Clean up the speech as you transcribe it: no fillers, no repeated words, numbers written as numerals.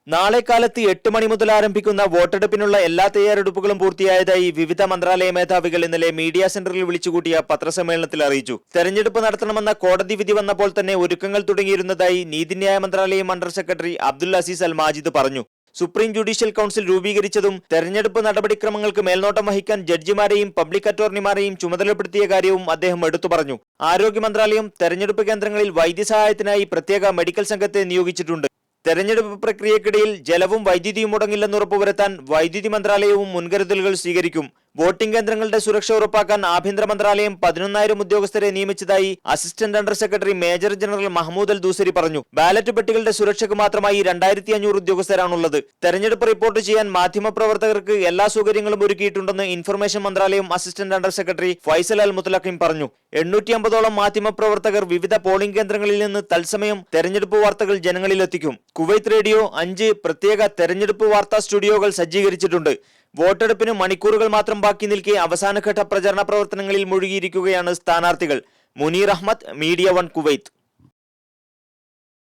നാളെ കാലത്ത് 8 മണി മുതൽ ആരംഭിക്കുന്ന വോട്ടെടുപ്പിനുള്ള എല്ലാ തയ്യാറെടുപ്പുകളും പൂർത്തിയായതായി വിവിധ മന്ത്രാലയ മേധാവികൾ ഇന്നലെ മീഡിയ സെന്ററിൽ വിളിച്ചുകൂട്ടിയ പത്രസമ്മേളനത്തിൽ അറിയിച്ചു. തെരഞ്ഞെടുപ്പ് നടത്തണമെന്ന കോടതി വിധി വന്നപ്പോൾ തന്നെ ഒരുക്കങ്ങൾ തുടങ്ങിയിരുന്നതായി നീതിന്യായ മന്ത്രാലയം അണ്ടർ സെക്രട്ടറി അബ്ദുൽ അസീസ് അൽ മാജിദ് പറഞ്ഞു. സുപ്രീം ജുഡീഷ്യൽ കൌൺസിൽ രൂപീകരിച്ചതും തെരഞ്ഞെടുപ്പ് നടപടിക്രമങ്ങൾക്ക് മേൽനോട്ടം വഹിക്കാൻ ജഡ്ജിമാരെയും പബ്ലിക് അറ്റോർണിമാരെയും ചുമതലപ്പെടുത്തിയ കാര്യവും അദ്ദേഹം എടുത്തു പറഞ്ഞു. ആരോഗ്യ മന്ത്രാലയം തെരഞ്ഞെടുപ്പ് കേന്ദ്രങ്ങളിൽ വൈദ്യസഹായത്തിനായി പ്രത്യേക മെഡിക്കൽ സംഘത്തെ നിയോഗിച്ചിട്ടുണ്ട്. തെരഞ്ഞെടുപ്പ് പ്രക്രിയക്കിടയിൽ ജലവും വൈദ്യുതിയും മുടങ്ങില്ലെന്ന് ഉറപ്പുവരുത്താൻ വൈദ്യുതി മന്ത്രാലയവും മുൻകരുതലുകൾ സ്വീകരിക്കും. വോട്ടിംഗ് കേന്ദ്രങ്ങളുടെ സുരക്ഷ ഉറപ്പാക്കാൻ ആഭ്യന്തര മന്ത്രാലയം 11,000 ഉദ്യോഗസ്ഥരെ നിയമിച്ചതായി assistant under secretary major general Mahmoud al Dosari പറഞ്ഞു. ബാലറ്റ് പെട്ടികളുടെ സുരക്ഷയ്ക്ക് മാത്രമായി 2,500 ഉദ്യോഗസ്ഥരാണുള്ളത്. തെരഞ്ഞെടുപ്പ് റിപ്പോർട്ട് ചെയ്യാൻ മാധ്യമപ്രവർത്തകർക്ക് എല്ലാ സൗകര്യങ്ങളും ഒരുക്കിയിട്ടുണ്ടെന്ന് ഇൻഫർമേഷൻ മന്ത്രാലയം അസിസ്റ്റന്റ് അണ്ടർ സെക്രട്ടറി ഫൈസൽ അൽ മുത്തലഖിം പറഞ്ഞു. 850ഓളം മാധ്യമപ്രവർത്തകർ വിവിധ പോളിംഗ് കേന്ദ്രങ്ങളിൽ നിന്ന് തത്സമയം തെരഞ്ഞെടുപ്പ് വാർത്തകൾ ജനങ്ങളിലെത്തിക്കും. കുവൈത്ത് റേഡിയോ 5 പ്രത്യേക തെരഞ്ഞെടുപ്പ് വാർത്താ സ്റ്റുഡിയോകൾ സജ്ജീകരിച്ചിട്ടുണ്ട്. വോട്ടെടുപ്പിന് മണിക്കൂറുകൾ മാത്രം ബാക്കി നിൽക്കെ അവസാനഘട്ട പ്രചരണ പ്രവർത്തനങ്ങളിൽ മുഴുകിയിരിക്കുകയാണ് സ്ഥാനാർത്ഥികൾ. Muneer Ahmed, media 1 Kuwait.